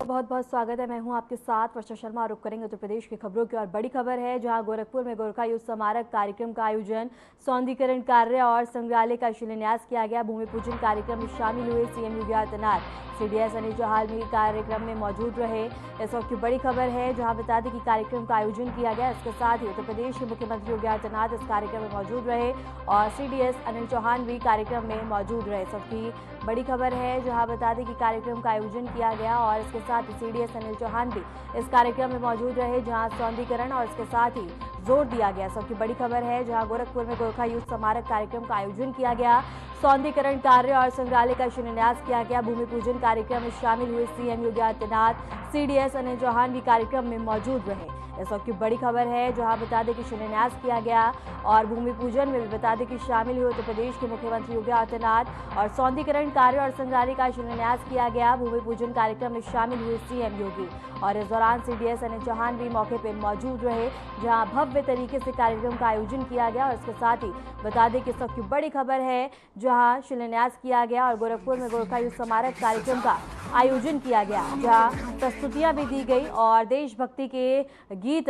बहुत बहुत स्वागत है। मैं हूं आपके साथ वर्षा शर्मा। रुक करेंगे उत्तर प्रदेश की खबरों की और बड़ी खबर है जहां गोरखपुर में गोरखा युद्ध स्मारक कार्यक्रम का आयोजन, सौंदर्यीकरण कार्य और संग्रहालय का शिलान्यास किया गया। भूमि पूजन कार्यक्रम में शामिल हुए सीएम योगी आदित्यनाथ, सीडीएस अनिल चौहान भी कार्यक्रम में मौजूद रहे। इस वक्त की बड़ी खबर है जहां बता दें कि कार्यक्रम का आयोजन किया गया। इसके साथ ही उत्तर प्रदेश के मुख्यमंत्री योगी आदित्यनाथ इस कार्यक्रम में मौजूद रहे और सीडीएस अनिल चौहान भी कार्यक्रम में मौजूद रहे। इस वक्त की बड़ी खबर है जहां बता दें कि कार्यक्रम का आयोजन किया गया और इसके साथ ही सीडीएस अनिल चौहान भी इस कार्यक्रम में मौजूद रहे जहां सौंदर्यीकरण और इसके साथ ही जोर दिया गया। सबकी बड़ी खबर है जहां गोरखपुर में गोरखा युद्ध स्मारक कार्यक्रम का आयोजन किया गया, सौंदर्यीकरण कार्य और संग्रहालय का शिलान्यास किया गया। भूमि पूजन कार्यक्रम में शामिल हुए सीएम योगी आदित्यनाथ, सीडीएस अनिल चौहान भी कार्यक्रम में मौजूद रहे। इस वक्त की बड़ी खबर है जहां बता दें कि शिलान्यास किया गया और भूमि पूजन में भी बता दें कि शामिल हुए उत्तर प्रदेश के मुख्यमंत्री योगी आदित्यनाथ और सौंदर्यीकरण कार्य और संग्रहालय का शिलान्यास किया गया। भूमि पूजन कार्यक्रम में शामिल हुए सीएम योगी और इस दौरान सीडीएस अनिल चौहान भी मौके पर मौजूद रहे जहां भव्य तरीके से कार्यक्रम का आयोजन किया गया। और इसके साथ ही बता दें कि इस वक्त की बड़ी खबर है जहां शिलान्यास किया गया और गोरखपुर में गोरखा युद्ध स्मारक कार्यक्रम का आयोजन किया गया जहां प्रस्तुतियां भी दी गई और देशभक्ति के गीत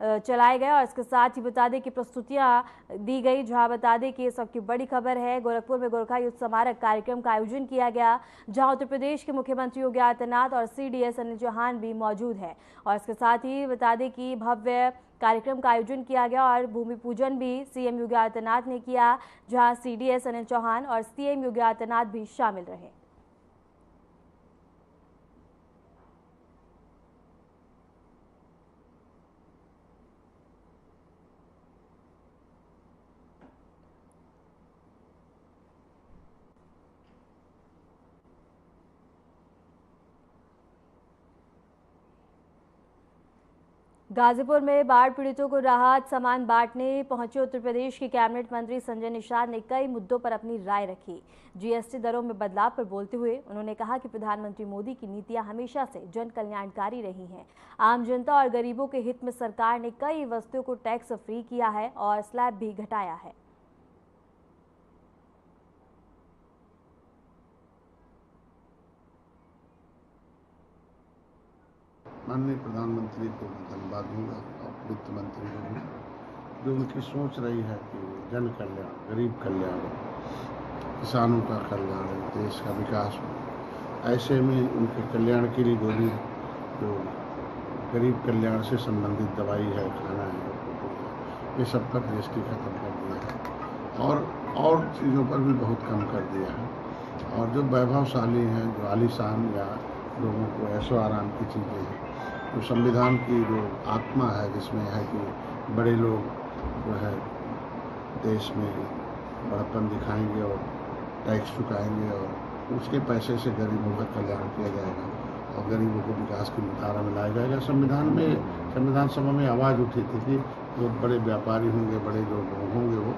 चलाए गए और इसके साथ ही बता दें कि प्रस्तुतियां दी गई जहां बता दें कि इस वक्त की बड़ी खबर है गोरखपुर में गोरखा युद्ध स्मारक कार्यक्रम का आयोजन किया गया जहां उत्तर प्रदेश के मुख्यमंत्री योगी आदित्यनाथ और सीडीएस अनिल चौहान भी मौजूद है। और इसके साथ ही बता दें कि भव्य कार्यक्रम का आयोजन किया गया और भूमि पूजन भी सीएम योगी आदित्यनाथ ने किया जहां सीडीएस अनिल चौहान और सीएम योगी आदित्यनाथ भी शामिल रहे। गाजीपुर में बाढ़ पीड़ितों को राहत सामान बांटने पहुंचे उत्तर प्रदेश के कैबिनेट मंत्री संजय निषाद ने कई मुद्दों पर अपनी राय रखी। जीएसटी दरों में बदलाव पर बोलते हुए उन्होंने कहा कि प्रधानमंत्री मोदी की नीतियां हमेशा से जन कल्याणकारी रही हैं। आम जनता और गरीबों के हित में सरकार ने कई वस्तुओं को टैक्स फ्री किया है और स्लैब भी घटाया है। माननीय प्रधानमंत्री को धन्यवाद दूंगा और वित्त मंत्री को भी, जो उनकी सोच रही है कि जन कल्याण, गरीब कल्याण, किसानों का कल्याण, देश का विकास हो। ऐसे में उनके कल्याण के लिए गोली, जो गरीब कल्याण से संबंधित दवाई है, खाना है, ये सब पर जीएसटी खत्म कर दिया है और चीज़ों पर भी बहुत कम कर दिया है। और जो वैभवशाली हैं, जो आलीशान या लोगों को ऐशो आराम की चीज़ें हैं, तो संविधान की जो आत्मा है जिसमें है कि बड़े लोग जो है देश में बड़प्पन दिखाएंगे और टैक्स चुकाएंगे और उसके पैसे से गरीबों का कल्याण किया जाएगा और गरीबों को विकास की धारा में लाया जाएगा। संविधान सभा में आवाज़ उठी थी कि जो बड़े व्यापारी होंगे, बड़े लोग होंगे, वो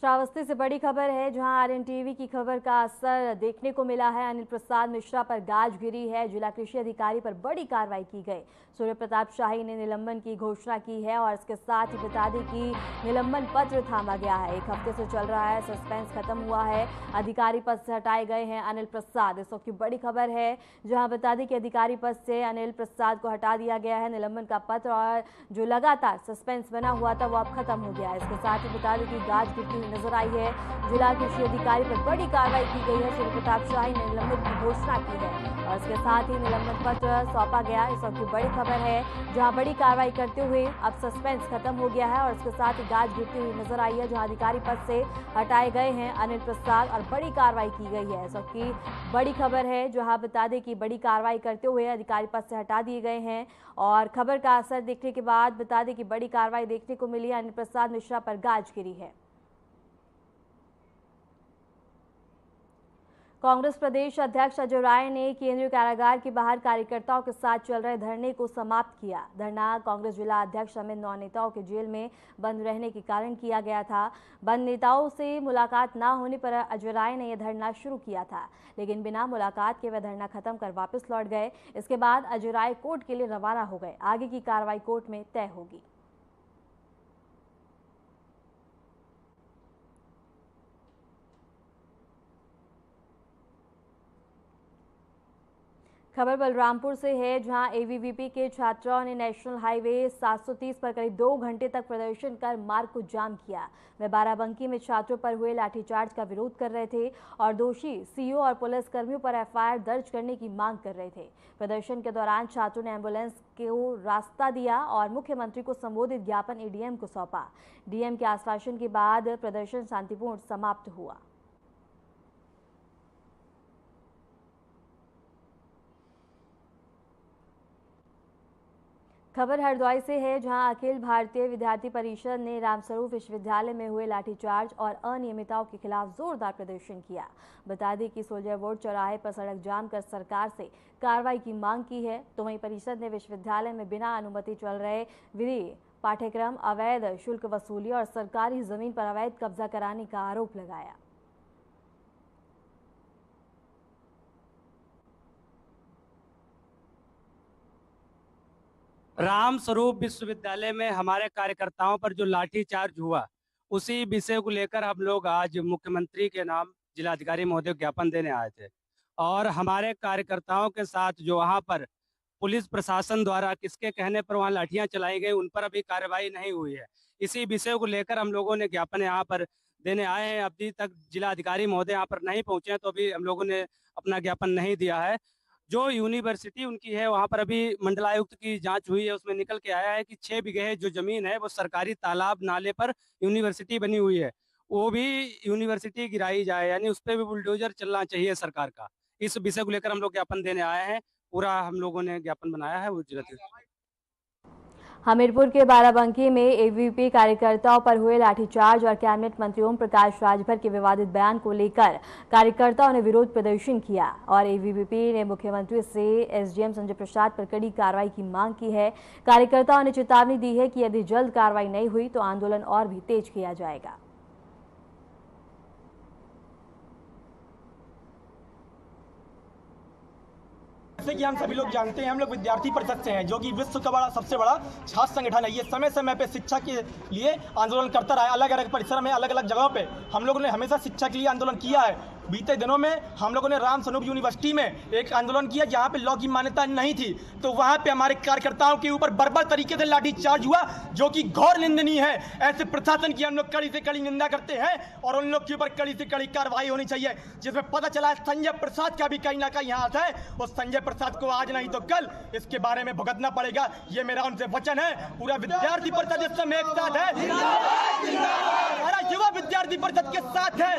श्रावस्ती से बड़ी खबर है जहां आरएनटीवी की खबर का असर देखने को मिला है। अनिल प्रसाद मिश्रा पर गाज गिरी है। जिला कृषि अधिकारी पर बड़ी कार्रवाई की गई। सूर्य प्रताप शाही ने निलंबन की घोषणा की है और इसके साथ ही बता दें कि निलंबन पत्र थामा गया है। 1 हफ्ते से चल रहा है सस्पेंस खत्म हुआ है। अधिकारी पद से हटाए गए हैं अनिल प्रसाद। इस वक्त की बड़ी खबर है जहां बता दें कि अधिकारी पद से अनिल प्रसाद को हटा दिया गया है। निलंबन का पत्र और जो लगातार सस्पेंस बना हुआ था वो अब खत्म हो गया है। इसके साथ ही बता दें कि गाज गिरती नजर आई है। जिला कृषि अधिकारी पर बड़ी कार्रवाई की गई है। सूर्य प्रताप शाही ने निलंबित की घोषणा की है और इसके साथ ही निलंबन पत्र सौंपा गया। इस वक्त की बड़ी खबर है जहां बड़ी कार्रवाई करते हुए अब सस्पेंस खत्म हो गया है और इसके साथ ही गाज गिरती हुई नजर आई है जहां अधिकारी पद से हटाए गए हैं अनिल प्रसाद और बड़ी कार्रवाई की गई है। इस वक्त की बड़ी खबर है जहां बता दें कि बड़ी कार्रवाई करते हुए अधिकारी पद से हटा दिए गए हैं और खबर का असर देखने के बाद बता दें कि बड़ी कार्रवाई देखने को मिली। अनिल प्रसाद मिश्रा पर गाज गिरी है। कांग्रेस प्रदेश अध्यक्ष अजय राय ने केंद्रीय कारागार के बाहर कार्यकर्ताओं के साथ चल रहे धरने को समाप्त किया। धरना कांग्रेस जिला अध्यक्ष समेत 9 नेताओं के जेल में बंद रहने के कारण किया गया था। बंद नेताओं से मुलाकात न होने पर अजय राय ने यह धरना शुरू किया था, लेकिन बिना मुलाकात के वह धरना खत्म कर वापस लौट गए। इसके बाद अजय राय कोर्ट के लिए रवाना हो गए। आगे की कार्रवाई कोर्ट में तय होगी। खबर बलरामपुर से है, जहां एबीवीपी के छात्रों ने नेशनल हाईवे 730 पर करीब 2 घंटे तक प्रदर्शन कर मार्ग को जाम किया। वे बाराबंकी में छात्रों पर हुए लाठीचार्ज का विरोध कर रहे थे और दोषी सीओ और पुलिस कर्मियों पर एफआईआर दर्ज करने की मांग कर रहे थे। प्रदर्शन के दौरान छात्रों ने एम्बुलेंस को रास्ता दिया और मुख्यमंत्री को संबोधित ज्ञापन एडीएम को सौंपा। डीएम के आश्वासन के बाद प्रदर्शन शांतिपूर्ण समाप्त हुआ। खबर हरिद्वार से है, जहां अखिल भारतीय विद्यार्थी परिषद ने रामस्वरूप विश्वविद्यालय में हुए लाठीचार्ज और अनियमितताओं के खिलाफ जोरदार प्रदर्शन किया। बता दें कि सोल्जर बोर्ड चौराहे पर सड़क जाम कर सरकार से कार्रवाई की मांग की है। तो वहीं परिषद ने विश्वविद्यालय में बिना अनुमति चल रहे विधि पाठ्यक्रम, अवैध शुल्क वसूली और सरकारी जमीन पर अवैध कब्जा कराने का आरोप लगाया। रामस्वरूप विश्वविद्यालय में हमारे कार्यकर्ताओं पर जो लाठीचार्ज हुआ, उसी विषय को लेकर हम लोग आज मुख्यमंत्री के नाम जिलाधिकारी महोदय को ज्ञापन देने आए थे। और हमारे कार्यकर्ताओं के साथ जो वहां पर पुलिस प्रशासन द्वारा किसके कहने पर वहां लाठियां चलाई गई, उन पर अभी कार्रवाई नहीं हुई है। इसी विषय को लेकर हम लोगों ने ज्ञापन यहाँ पर देने आए हैं। अभी तक जिलाधिकारी महोदय यहाँ पर नहीं पहुंचे हैं, तो अभी हम लोगों ने अपना ज्ञापन नहीं दिया है। जो यूनिवर्सिटी उनकी है, वहां पर अभी मंडलायुक्त की जांच हुई है, उसमें निकल के आया है कि 6 बीघे जो जमीन है वो सरकारी तालाब नाले पर यूनिवर्सिटी बनी हुई है, वो भी यूनिवर्सिटी गिराई जाए, यानी उस पर भी बुलडोजर चलना चाहिए सरकार का। इस विषय को लेकर हम लोग ज्ञापन देने आए हैं। पूरा हम लोगों ने ज्ञापन बनाया है। वो हमीरपुर के बाराबंकी में एबीवीपी कार्यकर्ताओं पर हुए लाठीचार्ज और कैबिनेट मंत्री ओम प्रकाश राजभर के विवादित बयान को लेकर कार्यकर्ताओं ने विरोध प्रदर्शन किया और एबीवीपी ने मुख्यमंत्री से एसडीएम संजय प्रसाद पर कड़ी कार्रवाई की मांग की है। कार्यकर्ताओं ने चेतावनी दी है कि यदि जल्द कार्रवाई नहीं हुई तो आंदोलन और भी तेज किया जाएगा। जैसे कि हम सभी लोग जानते हैं, हम लोग विद्यार्थी परिषद से हैं, जो कि विश्व का बड़ा सबसे बड़ा छात्र संगठन है। ये समय समय पे शिक्षा के लिए आंदोलन करता रहा है। अलग अलग परिसर में, अलग अलग जगहों पे हम लोगों ने हमेशा शिक्षा के लिए आंदोलन किया है। बीते दिनों में हम लोगों ने रामस्वरूप यूनिवर्सिटी में एक आंदोलन किया, जहां पे लॉ की मान्यता नहीं थी, तो वहां पे हमारे कार्यकर्ताओं के ऊपर बर्बर तरीके से लाठीचार्ज हुआ, जो कि घोर निंदनीय है। ऐसे प्रशासन की हम लोग कड़ी से कड़ी निंदा करते हैं और उन लोग के ऊपर कड़ी से कड़ी कार्रवाई होनी चाहिए। जिसमें पता चला है संजय प्रसाद का भी कहीं ना कहीं हाथ है, और संजय प्रसाद को आज नहीं तो कल इसके बारे में भुगतना पड़ेगा। ये मेरा उनसे वचन है। पूरा विद्यार्थी परिषद इस समय एक साथ है, हमारा युवा विद्यार्थी परिषद के साथ है।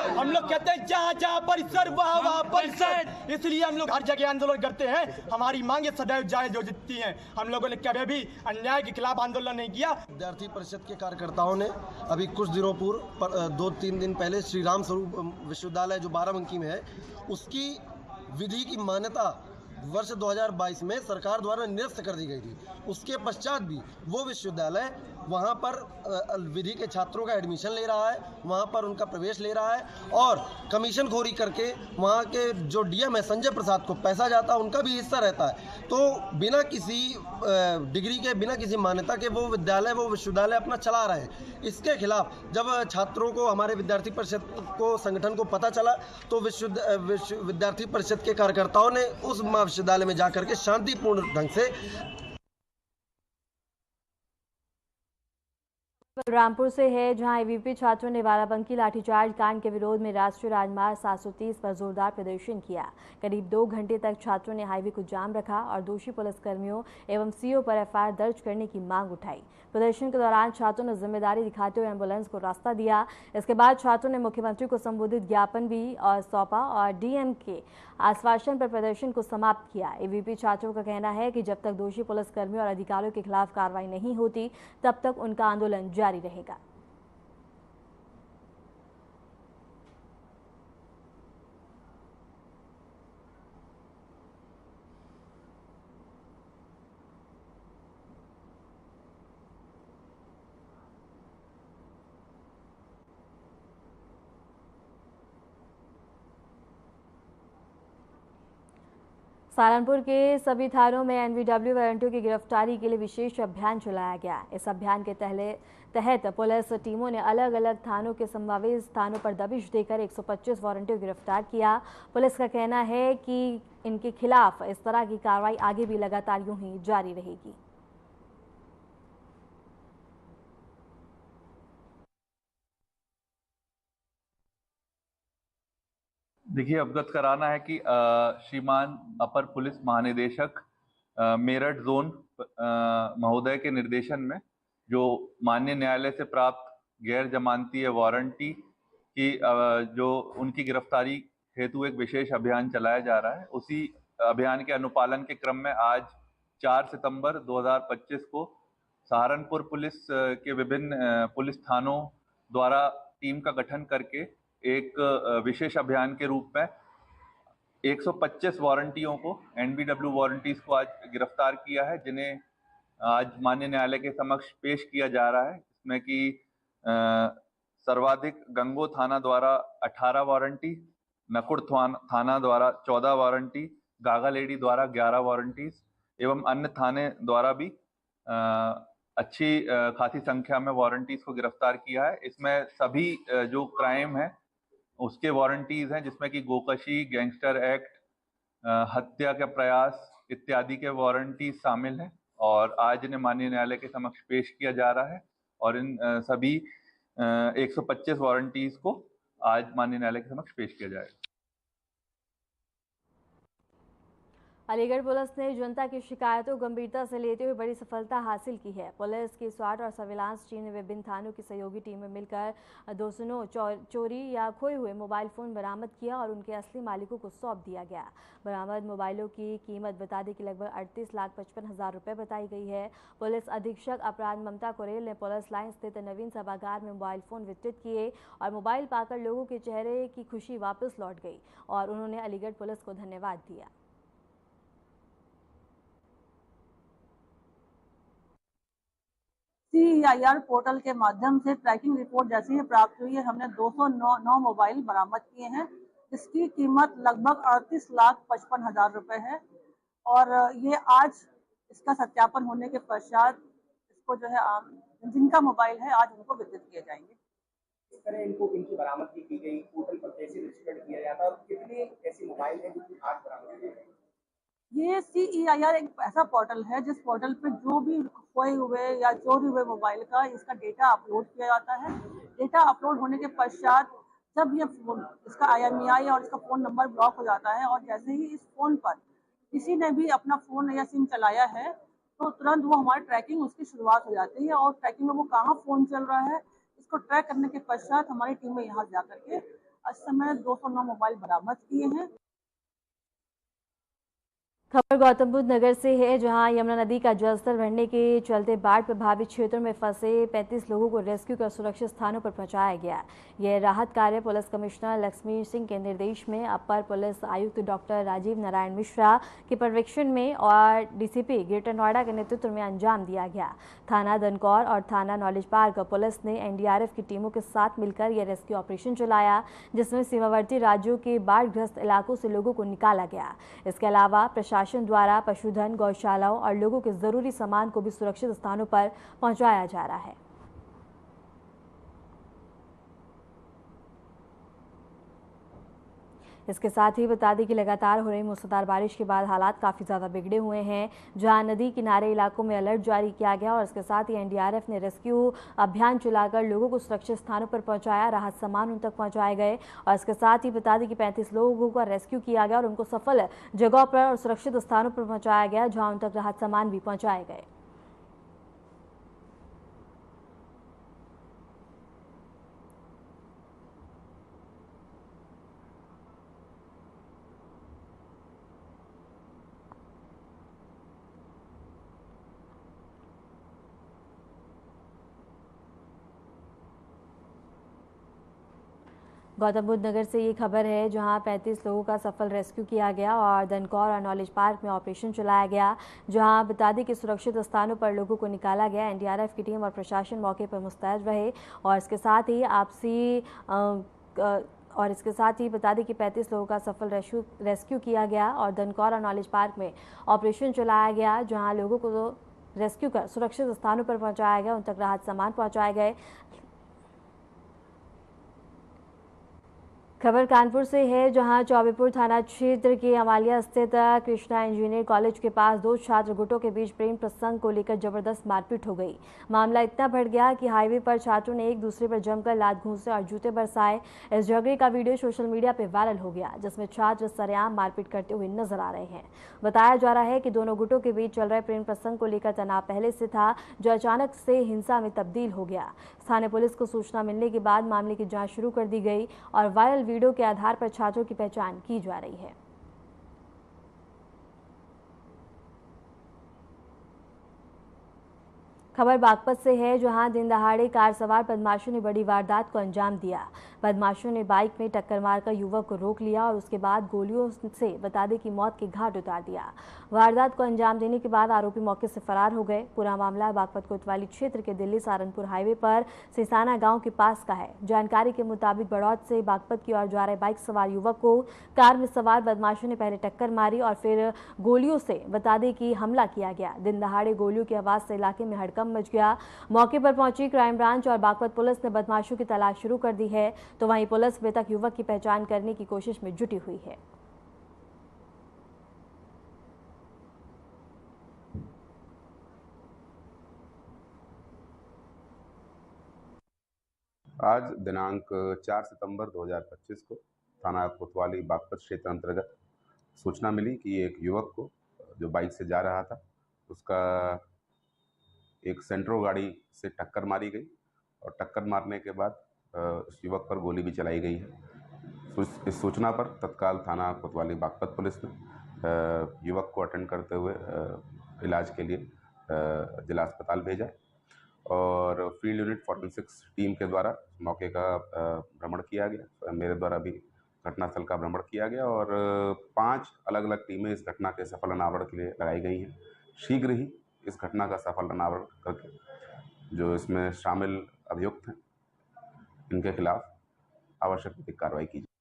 हम लोग कहते हैं जहाँ जहाँ परिसर वहाँ वहाँ परिसर, इसलिए हम लोग हर जगह आंदोलन करते हैं। हमारी मांगे सदैव जायज जो जितती हैं। हम लोगों ने कभी भी अन्याय के खिलाफ आंदोलन नहीं किया। विद्यार्थी परिषद के कार्यकर्ताओं ने अभी कुछ दिनों पूर्व 2-3 दिन पहले श्री रामस्वरूप विश्वविद्यालय जो बाराबंकी में है, उसकी विधि की मान्यता वर्ष 2022 में सरकार द्वारा निरस्त कर दी गई थी। उसके पश्चात भी वो विश्वविद्यालय वहाँ पर विधि के छात्रों का एडमिशन ले रहा है, वहाँ पर उनका प्रवेश ले रहा है और कमीशन खोरी करके वहाँ के जो डीएम है संजय प्रसाद को पैसा जाता है, उनका भी हिस्सा रहता है। तो बिना किसी डिग्री के, बिना किसी मान्यता के वो विश्वविद्यालय अपना चला रहे हैं। इसके खिलाफ जब छात्रों को, हमारे विद्यार्थी परिषद को, संगठन को पता चला, तो विद्यार्थी परिषद के कार्यकर्ताओं ने उस विश्वविद्यालय में जाकर के शांतिपूर्ण ढंग से रामपुर से है, जहां एबीवीपी छात्रों ने बाराबंकी लाठीचार्ज कांड के विरोध में राष्ट्रीय राजमार्ग 730 पर जोरदार प्रदर्शन किया। करीब 2 घंटे तक छात्रों ने हाईवे को जाम रखा और दोषी पुलिसकर्मियों एवं सीओ पर एफआईआर दर्ज करने की मांग उठाई। प्रदर्शन के दौरान छात्रों ने जिम्मेदारी दिखाते हुए एम्बुलेंस को रास्ता दिया। इसके बाद छात्रों ने मुख्यमंत्री को संबोधित ज्ञापन भी सौंपा और डीएम के आश्वासन पर प्रदर्शन को समाप्त किया। एबीवीपी छात्रों का कहना है कि जब तक दोषी पुलिसकर्मियों और अधिकारियों के खिलाफ कार्रवाई नहीं होती, तब तक उनका आंदोलन जारी रहेगा। सहारनपुर के सभी थानों में एनवीडब्ल्यू वारंटियों की गिरफ्तारी के लिए विशेष अभियान चलाया गया। इस अभियान के तहत पुलिस टीमों ने अलग अलग थानों के संभावित स्थानों पर दबिश देकर 125 वारंटियों को गिरफ्तार किया। पुलिस का कहना है कि इनके खिलाफ इस तरह की कार्रवाई आगे भी लगातार यूं ही जारी रहेगी। देखिए, अवगत कराना है कि श्रीमान अपर पुलिस महानिदेशक मेरठ जोन महोदय के निर्देशन में जो माननीय न्यायालय से प्राप्त गैर जमानती वारंटी की जो उनकी गिरफ्तारी हेतु एक विशेष अभियान चलाया जा रहा है। उसी अभियान के अनुपालन के क्रम में आज 4 सितंबर 2025 को सहारनपुर पुलिस के विभिन्न पुलिस थानों द्वारा टीम का गठन करके एक विशेष अभियान के रूप में 125 वारंटियों को एनवीडब्ल्यू वारंटीज को आज गिरफ्तार किया है, जिन्हें आज माननीय न्यायालय के समक्ष पेश किया जा रहा है। इसमें कि सर्वाधिक गंगो थाना द्वारा 18 वारंटी, नकुड़ थाना द्वारा 14 वारंटी, गागालेडी द्वारा 11 वारंटीज एवं अन्य थाने द्वारा भी अच्छी खासी संख्या में वारंटीज को गिरफ्तार किया है। इसमें सभी जो क्राइम है उसके वारंटीज हैं, जिसमें कि गोकशी, गैंगस्टर एक्ट, हत्या का प्रयास इत्यादि के वारंटीज शामिल हैं और आज इन्हें माननीय न्यायालय के समक्ष पेश किया जा रहा है और इन सभी 125 वारंटीज को आज माननीय न्यायालय के समक्ष पेश किया जाएगा। अलीगढ़ पुलिस ने जनता की शिकायतों को गंभीरता से लेते हुए बड़ी सफलता हासिल की है। पुलिस की स्वाट और सर्विलांस टीम ने विभिन्न थानों की सहयोगी टीम में मिलकर 209 चोरी या खोए हुए मोबाइल फोन बरामद किया और उनके असली मालिकों को सौंप दिया गया। बरामद मोबाइलों की कीमत बता दें कि लगभग 38,55,000 रुपये बताई गई है। पुलिस अधीक्षक अपराध ममता कुरेल ने पुलिस लाइन स्थित नवीन सभागार में मोबाइल फोन वितरित किए और मोबाइल पाकर लोगों के चेहरे की खुशी वापस लौट गई और उन्होंने अलीगढ़ पुलिस को धन्यवाद दिया। CEIR पोर्टल के माध्यम से ट्रैकिंग रिपोर्ट जैसे ही प्राप्त हुई है, हमने 209 मोबाइल बरामद किए हैं, जिसकी कीमत लगभग 38,55,000 रुपये है और ये आज इसका सत्यापन होने के पश्चात इसको जो है जिनका मोबाइल है आज उनको वितरित किए जाएंगे। इस तरह इनकी बरामदगी की गई, पोर्टल पर कैसे रजिस्टर्ड किया जाता और कितने ऐसे मोबाइल हैं जो आज बरामद किए गए? ये CEIR एक ऐसा पोर्टल है जिस पोर्टल पे जो भी खोए हुए या चोरी हुए मोबाइल का इसका डेटा अपलोड किया जाता है। डेटा अपलोड होने के पश्चात जब ये इसका IMEI और इसका फ़ोन नंबर ब्लॉक हो जाता है और जैसे ही इस फ़ोन पर किसी ने भी अपना फ़ोन या सिम चलाया है तो तुरंत वो हमारी ट्रैकिंग उसकी शुरुआत हो जाती है और ट्रैकिंग में वो कहाँ फ़ोन चल रहा है इसको ट्रैक करने के पश्चात हमारी टीम में यहाँ जा करके इस समय 209 मोबाइल बरामद किए हैं। खबर गौतम बुद्ध नगर से है, जहां यमुना नदी का जलस्तर बढ़ने के चलते बाढ़ प्रभावित क्षेत्रों में फंसे 35 लोगों को रेस्क्यू कर सुरक्षित स्थानों पर पहुंचाया गया। यह राहत कार्य पुलिस कमिश्नर लक्ष्मी सिंह के निर्देश में अपर पुलिस आयुक्त डॉक्टर राजीव नारायण मिश्रा के पर्यवेक्षण में और DCP ग्रेटर नोएडा के नेतृत्व में अंजाम दिया गया। थाना दनकौर और थाना नॉलेज पार्क पुलिस ने NDRF की टीमों के साथ मिलकर यह रेस्क्यू ऑपरेशन चलाया, जिसमें सीमावर्ती राज्यों के बाढ़ग्रस्त इलाकों से लोगों को निकाला गया। इसके अलावा प्रशासन द्वारा पशुधन, गौशालाओं और लोगों के जरूरी सामान को भी सुरक्षित स्थानों पर पहुंचाया जा रहा है। इसके साथ ही बता दें कि लगातार हो रही मूसलाधार बारिश के बाद हालात काफ़ी ज़्यादा बिगड़े हुए हैं, जहां नदी किनारे इलाकों में अलर्ट जारी किया गया और इसके साथ ही NDRF ने रेस्क्यू अभियान चलाकर लोगों को सुरक्षित स्थानों पर पहुंचाया, राहत सामान उन तक पहुंचाए गए और इसके साथ ही बता दें कि 35 लोगों का रेस्क्यू किया गया और उनको सफल जगहों पर और सुरक्षित स्थानों पर पहुँचाया गया, जहाँ उन तक राहत सामान भी पहुँचाए गए। गौतम बुद्ध नगर से ये खबर है, जहां 35 लोगों का सफल रेस्क्यू किया गया और दनकौर और नॉलेज पार्क में ऑपरेशन चलाया गया, जहां बता दें कि सुरक्षित स्थानों पर लोगों को निकाला गया। NDRF की टीम और प्रशासन मौके पर मुस्तैद रहे और इसके साथ ही और इसके साथ ही बता दें कि 35 लोगों का सफल रेस्क्यू किया गया और दनकौर नॉलेज पार्क में ऑपरेशन चलाया गया, जहां लोगों को रेस्क्यू कर सुरक्षित स्थानों पर पहुंचाया गया, उन तक राहत सामान पहुंचाए गए। खबर कानपुर से है, जहां चौबेपुर थाना क्षेत्र के अमालिया स्थित कृष्णा इंजीनियर कॉलेज के पास दो छात्र गुटों के बीच प्रेम प्रसंग को लेकर जबरदस्त मारपीट हो गई। मामला इतना बढ़ गया कि हाईवे पर छात्रों ने एक दूसरे पर जमकर लात घूंसे और जूते बरसाए। इस झगड़े का वीडियो सोशल मीडिया पर वायरल हो गया, जिसमें छात्र सरेआम मारपीट करते हुए नजर आ रहे हैं। बताया जा रहा है कि दोनों गुटों के बीच चल रहे प्रेम प्रसंग को लेकर तनाव पहले से था, जो अचानक से हिंसा में तब्दील हो गया। स्थानीय पुलिस को सूचना मिलने के बाद मामले की जांच शुरू कर दी गई और वायरल वीडियो के आधार पर छात्रों की पहचान की जा रही है। खबर बागपत से है, जहां दिन दहाड़े कार सवार बदमाशों ने बड़ी वारदात को अंजाम दिया। बदमाशों ने बाइक में टक्कर मारकर युवक को रोक लिया और उसके बाद गोलियों से बता दें कि मौत के घाट उतार दिया। वारदात को अंजाम देने के बाद आरोपी मौके से फरार हो गए। पूरा मामला बागपत कोतवाली क्षेत्र के दिल्ली सहारनपुर हाईवे पर सिसाना गांव के पास का है। जानकारी के मुताबिक बड़ौद से बागपत की ओर जा रहे बाइक सवार युवक को कार में सवार बदमाशों ने पहले टक्कर मारी और फिर गोलियों से बता दें कि हमला किया गया। दिन दहाड़े गोलियों की आवाज से इलाके में हड़कंप मच गया। मौके पर पहुंची क्राइम ब्रांच और बागपत पुलिस ने बदमाशों की तलाश शुरू कर दी है, तो वहीं पुलिस मृतक युवक की पहचान करने की कोशिश में जुटी हुई है। आज दिनांक 4 सितंबर 2025 को थाना कोतवाली बागपत क्षेत्र अंतर्गत सूचना मिली कि एक युवक को जो बाइक से जा रहा था, उसका एक सेंट्रो गाड़ी से टक्कर मारी गई और टक्कर मारने के बाद उस युवक पर गोली भी चलाई गई है। इस सूचना पर तत्काल थाना कोतवाली बागपत पुलिस ने युवक को अटेंड करते हुए इलाज के लिए जिला अस्पताल भेजा और फील्ड यूनिट फॉरेंसिक्स टीम के द्वारा मौके का भ्रमण किया गया। मेरे द्वारा भी घटनास्थल का भ्रमण किया गया और 5 अलग अलग टीमें इस घटना के सफल अनावरण के लिए लगाई गई हैं। शीघ्र ही इस घटना का सफल अनावरण करके जो इसमें शामिल अभियुक्त हैं, इनके खिलाफ आवश्यक विधिक कार्रवाई की जाए।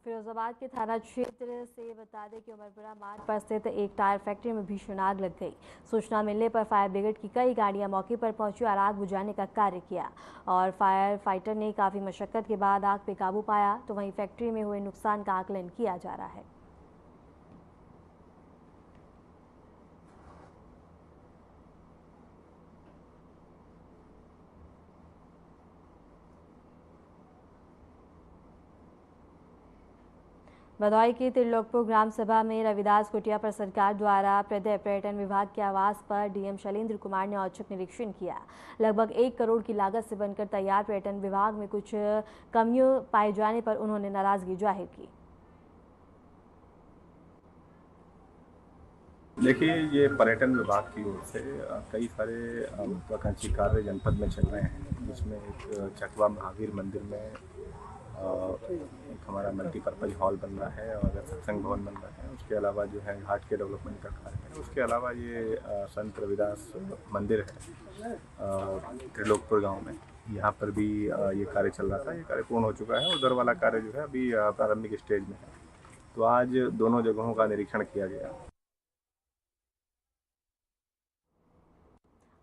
फिरोजाबाद के थाना क्षेत्र से बता दें कि उमरपुरा मार्ग पर स्थित एक टायर फैक्ट्री में भीषण आग लग गई। सूचना मिलने पर फायर ब्रिगेड की कई गाड़ियां मौके पर पहुंची और आग बुझाने का कार्य किया और फायर फाइटर ने काफी मशक्कत के बाद आग पे काबू पाया, तो वहीं फैक्ट्री में हुए नुकसान का आकलन किया जा रहा है। भदोही की त्रिलोकपुर ग्राम सभा में रविदास कुटिया पर सरकार द्वारा प्रदय पर्यटन विभाग के आवास पर डीएम शैलेंद्र कुमार ने औचक निरीक्षण किया। लगभग 1 करोड़ की लागत से बनकर तैयार पर्यटन विभाग में कुछ कमियों पाए जाने पर उन्होंने नाराजगी जाहिर की। देखिए, ये पर्यटन विभाग की ओर से कई सारे महत्वाकांक्षी कार्य जनपद में चल रहे हैं, जिसमें एक चकवा महावीर मंदिर में एक हमारा मल्टीपर्पज हॉल बन रहा है और सत्संग भवन बन रहा है। उसके अलावा जो है घाट के डेवलपमेंट का कार्य है। उसके अलावा ये संत रविदास मंदिर है त्रिलोकपुर गांव में, यहाँ पर भी ये कार्य चल रहा था। ये कार्य पूर्ण हो चुका है। उधर वाला कार्य जो है अभी प्रारंभिक स्टेज में है। तो आज दोनों जगहों का निरीक्षण किया गया।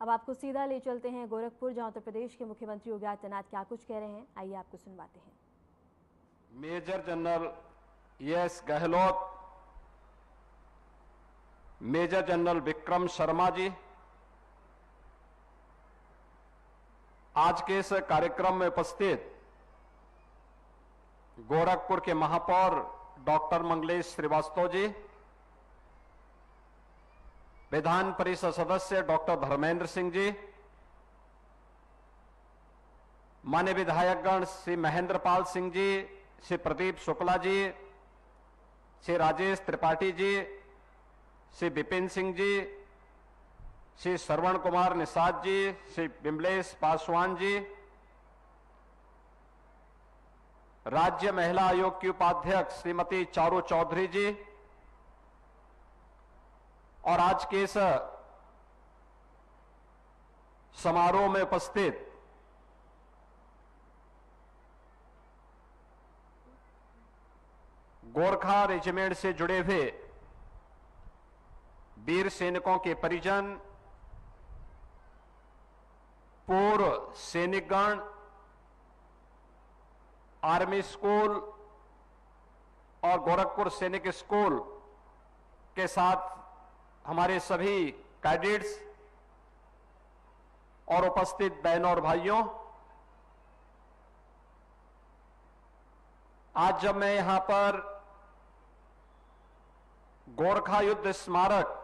अब आपको सीधा ले चलते हैं गोरखपुर, जहां उत्तर प्रदेश के मुख्यमंत्री योगी आदित्यनाथ क्या कुछ कह रहे हैं, आइए आपको सुनवाते हैं। Major general S Gehlot, major general Vikram Sharma ji आज के इस कार्यक्रम में उपस्थित गोरखपुर के महापौर डॉक्टर मंगलेश श्रीवास्तव जी, विधान परिषद सदस्य डॉक्टर धर्मेंद्र सिंह जी, माननीय विधायकगण श्री महेंद्र पाल सिंह जी, श्री प्रदीप शुक्ला जी, श्री राजेश त्रिपाठी जी, श्री विपिन सिंह जी, श्री श्रवण कुमार निषाद जी, श्री विमलेश पासवान जी, राज्य महिला आयोग की उपाध्यक्ष श्रीमती चारू चौधरी जी और आज के इस समारोह में उपस्थित गोरखा रेजिमेंट से जुड़े हुए वीर सैनिकों के परिजन, पूर्व सैनिकगण, आर्मी स्कूल और गोरखपुर सैनिक स्कूल के साथ हमारे सभी कैडेट्स और उपस्थित बहनों और भाइयों, आज जब मैं यहां पर गोरखा युद्ध स्मारक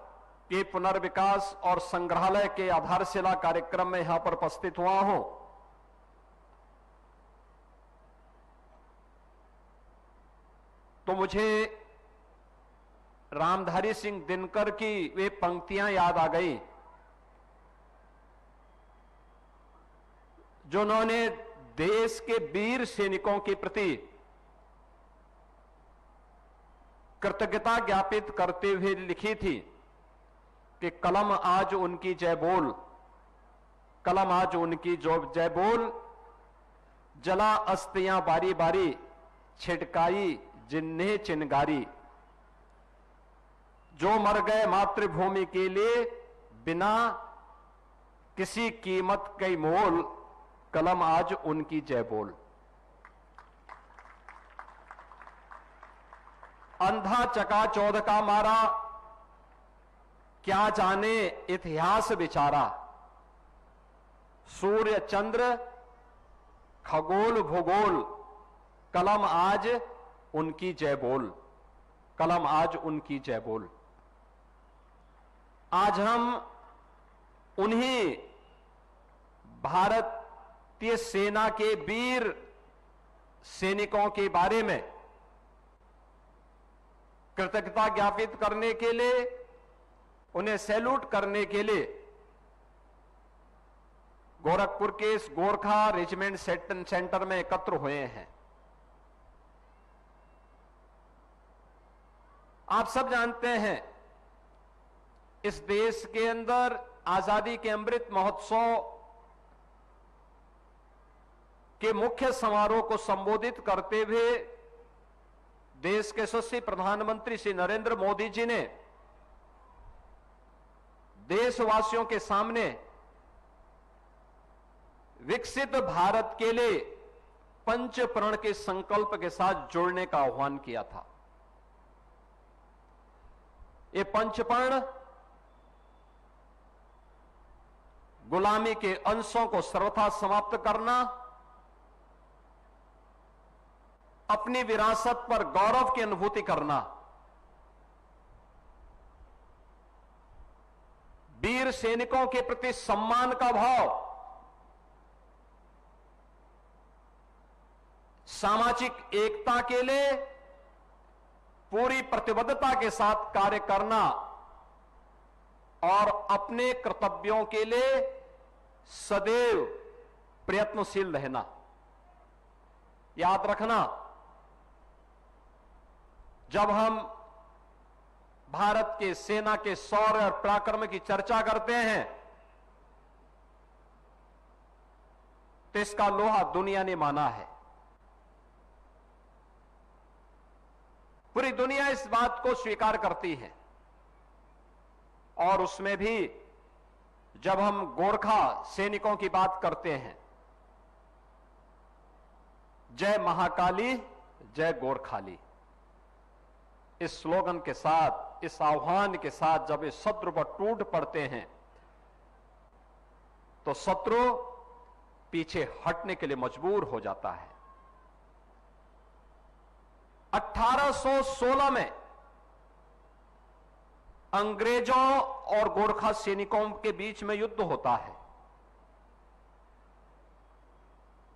के पुनर्विकास और संग्रहालय के आधारशिला कार्यक्रम में यहां पर उपस्थित हुआ हूं, तो मुझे रामधारी सिंह दिनकर की वे पंक्तियां याद आ गई जो उन्होंने देश के वीर सैनिकों के प्रति कृतज्ञता ज्ञापित करते हुए लिखी थी कि कलम आज उनकी जय बोल, कलम आज उनकी जो जय बोल, जला अस्तियां बारी बारी, छिटकाई जिन्हें चिनगारी, जो मर गए मातृभूमि के लिए बिना किसी कीमत के मोल, कलम आज उनकी जय बोल। अंधा चकाचौंध का मारा, क्या जाने इतिहास बिचारा, सूर्य चंद्र खगोल भूगोल, कलम आज उनकी जय बोल, कलम आज उनकी जय बोल। आज हम उन्हीं भारतीय सेना के वीर सैनिकों के बारे में कृतज्ञता ज्ञापित करने के लिए, उन्हें सैल्यूट करने के लिए गोरखपुर के इस गोरखा रेजिमेंट सेंटर में एकत्र हुए हैं। आप सब जानते हैं इस देश के अंदर आजादी के अमृत महोत्सव के मुख्य समारोह को संबोधित करते हुए देश के यशस्वी प्रधानमंत्री श्री नरेंद्र मोदी जी ने देशवासियों के सामने विकसित भारत के लिए पंच प्रण के संकल्प के साथ जुड़ने का आह्वान किया था। ये पंचपर्ण गुलामी के अंशों को सर्वथा समाप्त करना, अपनी विरासत पर गौरव की अनुभूति करना, वीर सैनिकों के प्रति सम्मान का भाव, सामाजिक एकता के लिए पूरी प्रतिबद्धता के साथ कार्य करना और अपने कर्तव्यों के लिए सदैव प्रयत्नशील रहना। याद रखना, जब हम भारत के सेना के शौर्य और पराक्रम की चर्चा करते हैं तो इसका लोहा दुनिया ने माना है। पूरी दुनिया इस बात को स्वीकार करती है और उसमें भी जब हम गोरखा सैनिकों की बात करते हैं, जय महाकाली जय गोरखाली, इस स्लोगन के साथ, इस आह्वान के साथ जब इस शत्रु पर टूट पड़ते हैं तो शत्रु पीछे हटने के लिए मजबूर हो जाता है। 1816 में अंग्रेजों और गोरखा सैनिकों के बीच में युद्ध होता है।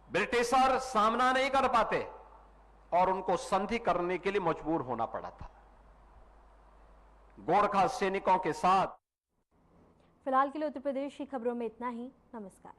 ब्रिटिशर सामना नहीं कर पाते और उनको संधि करने के लिए मजबूर होना पड़ा था। गोरखा सैनिकों के साथ फिलहाल के लिए उत्तर प्रदेश की खबरों में इतना ही। नमस्कार।